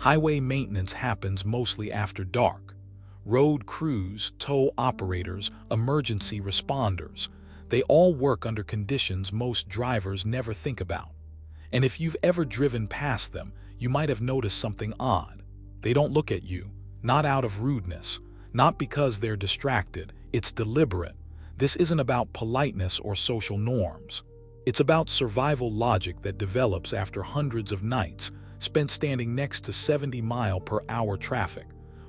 Highway maintenance happens mostly after dark. Road crews, tow operators, emergency responders, they all work under conditions most drivers never think about. And if you've ever driven past them, you might have noticed something odd. They don't look at you, not out of rudeness, not because they're distracted. It's deliberate. This isn't about politeness or social norms. It's about survival logic that develops after hundreds of nights spent standing next to 70-mile-per-hour traffic,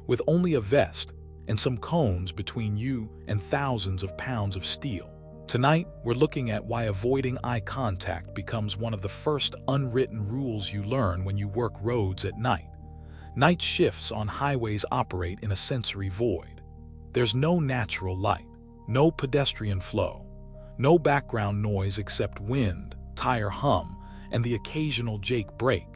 with only a vest and some cones between you and thousands of pounds of steel. Tonight, we're looking at why avoiding eye contact becomes one of the first unwritten rules you learn when you work roads at night. Night shifts on highways operate in a sensory void. There's no natural light, no pedestrian flow, no background noise except wind, tire hum, and the occasional Jake brake.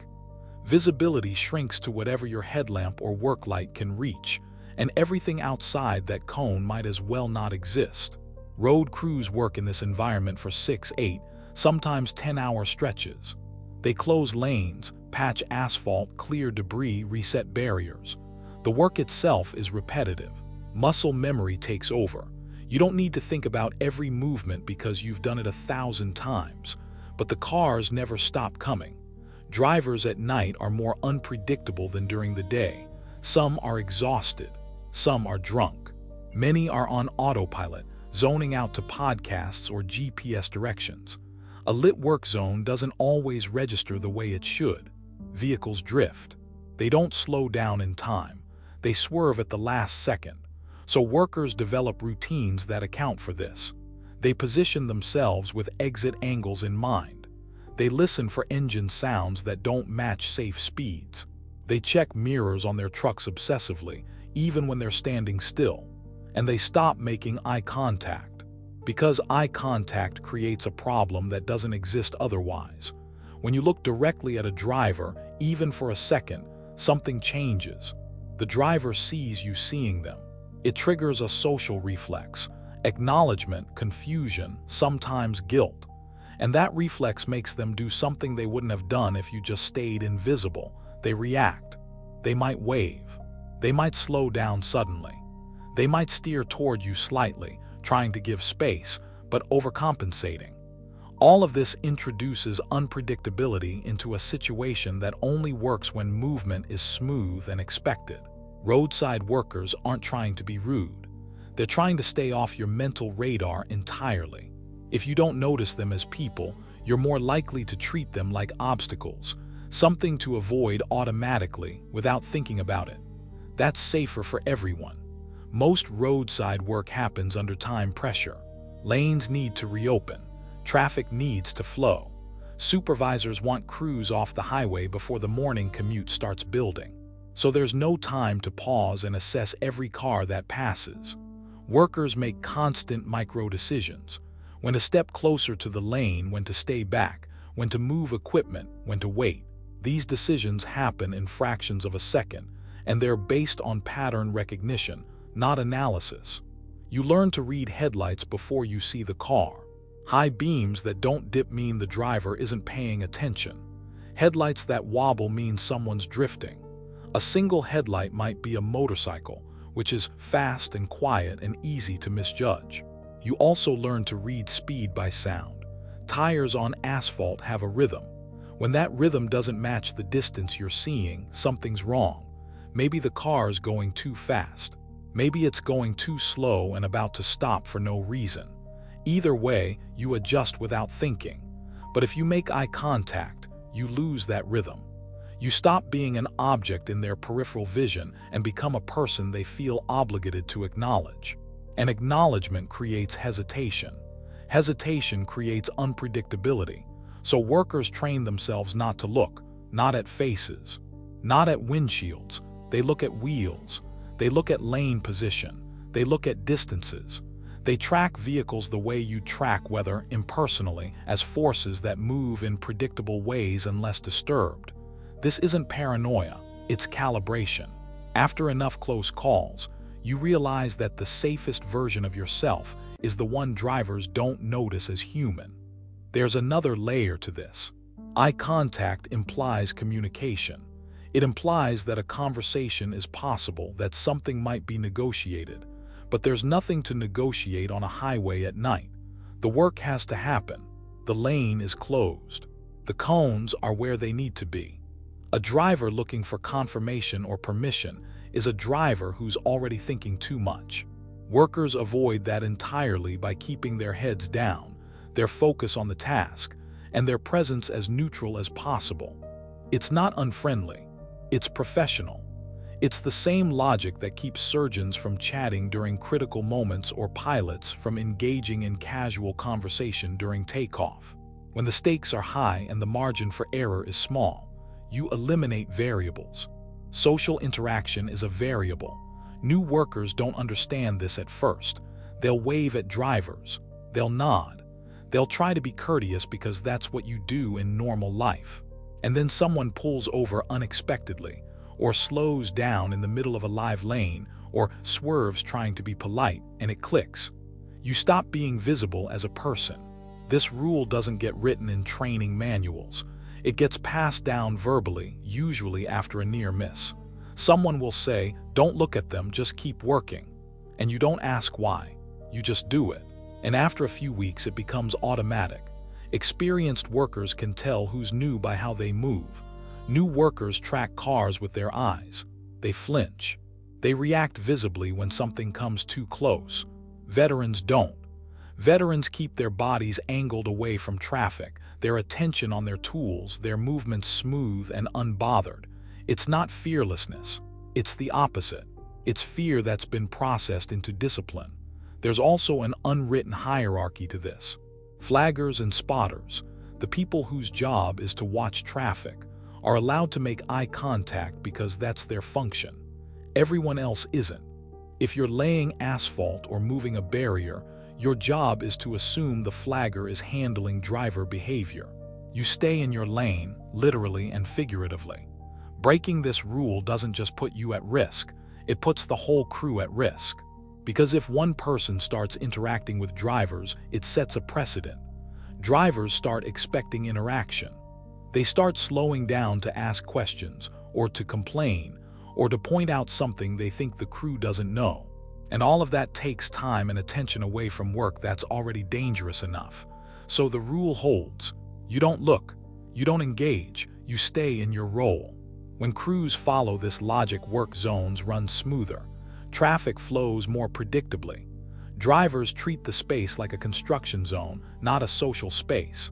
Visibility shrinks to whatever your headlamp or work light can reach, and everything outside that cone might as well not exist. Road crews work in this environment for 6, 8, sometimes 10-hour stretches. They close lanes, patch asphalt, clear debris, reset barriers. The work itself is repetitive. Muscle memory takes over. You don't need to think about every movement because you've done it 1,000 times, but the cars never stop coming. Drivers at night are more unpredictable than during the day. Some are exhausted. Some are drunk. Many are on autopilot, zoning out to podcasts or GPS directions. A lit work zone doesn't always register the way it should. Vehicles drift. They don't slow down in time. They swerve at the last second. So workers develop routines that account for this. They position themselves with exit angles in mind. They listen for engine sounds that don't match safe speeds. They check mirrors on their trucks obsessively, even when they're standing still. And they stop making eye contact. Because eye contact creates a problem that doesn't exist otherwise. When you look directly at a driver, even for a second, something changes. The driver sees you seeing them. It triggers a social reflex, acknowledgement, confusion, sometimes guilt. And that reflex makes them do something they wouldn't have done if you just stayed invisible. They react. They might wave. They might slow down suddenly. They might steer toward you slightly, trying to give space, but overcompensating. All of this introduces unpredictability into a situation that only works when movement is smooth and expected. Roadside workers aren't trying to be rude. They're trying to stay off your mental radar entirely. If you don't notice them as people, you're more likely to treat them like obstacles, something to avoid automatically without thinking about it. That's safer for everyone. Most roadside work happens under time pressure. Lanes need to reopen. Traffic needs to flow. Supervisors want crews off the highway before the morning commute starts building. So there's no time to pause and assess every car that passes. Workers make constant micro-decisions. When to step closer to the lane, when to stay back, when to move equipment, when to wait. These decisions happen in fractions of a second, and they're based on pattern recognition, not analysis. You learn to read headlights before you see the car. High beams that don't dip mean the driver isn't paying attention. Headlights that wobble mean someone's drifting. A single headlight might be a motorcycle, which is fast and quiet and easy to misjudge. You also learn to read speed by sound. Tires on asphalt have a rhythm. When that rhythm doesn't match the distance you're seeing, something's wrong. Maybe the car's going too fast. Maybe it's going too slow and about to stop for no reason. Either way, you adjust without thinking. But if you make eye contact, you lose that rhythm. You stop being an object in their peripheral vision and become a person they feel obligated to acknowledge. And acknowledgement creates hesitation. Hesitation creates unpredictability. So workers train themselves not to look, not at faces, not at windshields. They look at wheels. They look at lane position. They look at distances. They track vehicles the way you track weather impersonally, as forces that move in predictable ways unless disturbed. This isn't paranoia, it's calibration. After enough close calls, you realize that the safest version of yourself is the one drivers don't notice as human. There's another layer to this. Eye contact implies communication. It implies that a conversation is possible, that something might be negotiated. But there's nothing to negotiate on a highway at night. The work has to happen. The lane is closed. The cones are where they need to be. A driver looking for confirmation or permission is a driver who's already thinking too much. Workers avoid that entirely by keeping their heads down, their focus on the task, and their presence as neutral as possible. It's not unfriendly. It's professional. It's the same logic that keeps surgeons from chatting during critical moments or pilots from engaging in casual conversation during takeoff. When the stakes are high and the margin for error is small, you eliminate variables. Social interaction is a variable. New workers don't understand this at first. They'll wave at drivers. They'll nod. They'll try to be courteous because that's what you do in normal life. And then someone pulls over unexpectedly, or slows down in the middle of a live lane, or swerves trying to be polite, and it clicks. You stop being visible as a person. This rule doesn't get written in training manuals. It gets passed down verbally, usually after a near miss. Someone will say, "Don't look at them, just keep working." And you don't ask why. You just do it. And after a few weeks, it becomes automatic. Experienced workers can tell who's new by how they move. New workers track cars with their eyes. They flinch. They react visibly when something comes too close. Veterans don't. Veterans keep their bodies angled away from traffic, their attention on their tools, their movements smooth and unbothered. It's not fearlessness. It's the opposite. It's fear that's been processed into discipline. There's also an unwritten hierarchy to this. Flaggers and spotters, the people whose job is to watch traffic, are allowed to make eye contact because that's their function. Everyone else isn't. If you're laying asphalt or moving a barrier, your job is to assume the flagger is handling driver behavior. You stay in your lane, literally and figuratively. Breaking this rule doesn't just put you at risk, it puts the whole crew at risk. Because if one person starts interacting with drivers, it sets a precedent. Drivers start expecting interaction. They start slowing down to ask questions, or to complain, or to point out something they think the crew doesn't know. And all of that takes time and attention away from work that's already dangerous enough. So the rule holds. You don't look, you don't engage, you stay in your role. When crews follow this logic, work zones run smoother. Traffic flows more predictably. Drivers treat the space like a construction zone, not a social space.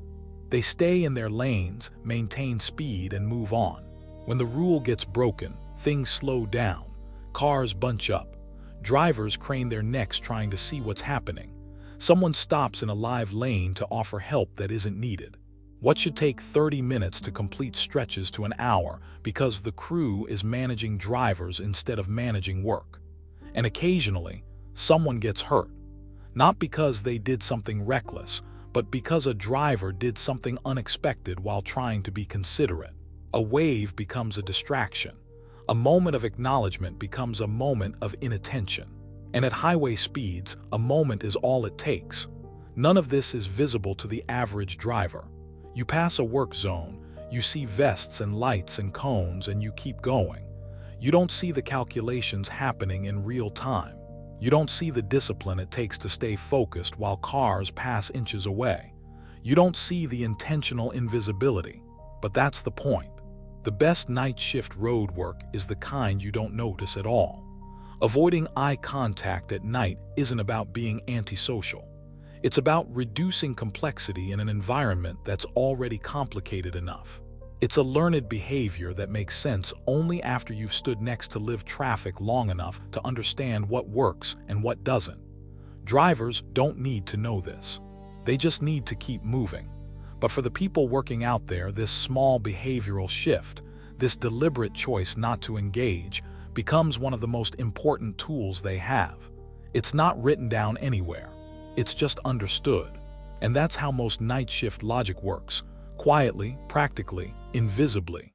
They stay in their lanes, maintain speed, and move on. When the rule gets broken, things slow down. Cars bunch up. Drivers crane their necks trying to see what's happening. Someone stops in a live lane to offer help that isn't needed. What should take 30 minutes to complete stretches to an hour because the crew is managing drivers instead of managing work. And occasionally, someone gets hurt. Not because they did something reckless, but because a driver did something unexpected while trying to be considerate. A wave becomes a distraction. A moment of acknowledgement becomes a moment of inattention. And at highway speeds, a moment is all it takes. None of this is visible to the average driver. You pass a work zone, you see vests and lights and cones, and you keep going. You don't see the calculations happening in real time. You don't see the discipline it takes to stay focused while cars pass inches away. You don't see the intentional invisibility. But that's the point. The best night shift road work is the kind you don't notice at all. Avoiding eye contact at night isn't about being antisocial. It's about reducing complexity in an environment that's already complicated enough. It's a learned behavior that makes sense only after you've stood next to live traffic long enough to understand what works and what doesn't. Drivers don't need to know this. They just need to keep moving. But for the people working out there, this small behavioral shift, this deliberate choice not to engage, becomes one of the most important tools they have. It's not written down anywhere. It's just understood. And that's how most night shift logic works, quietly, practically, invisibly.